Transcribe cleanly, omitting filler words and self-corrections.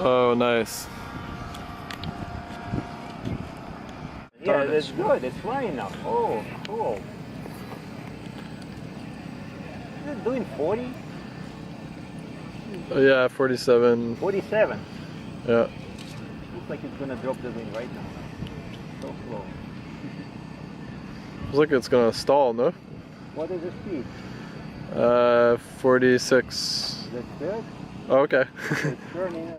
Oh, nice. Yeah, that's good. It's flying now. Oh, cool. Is it doing 40? Oh, yeah, 47. 47. Yeah. Looks like it's gonna drop the wind right now. So slow. Looks like it's gonna stall, no? What is the speed? 46. That's good. Oh, okay. It's turning.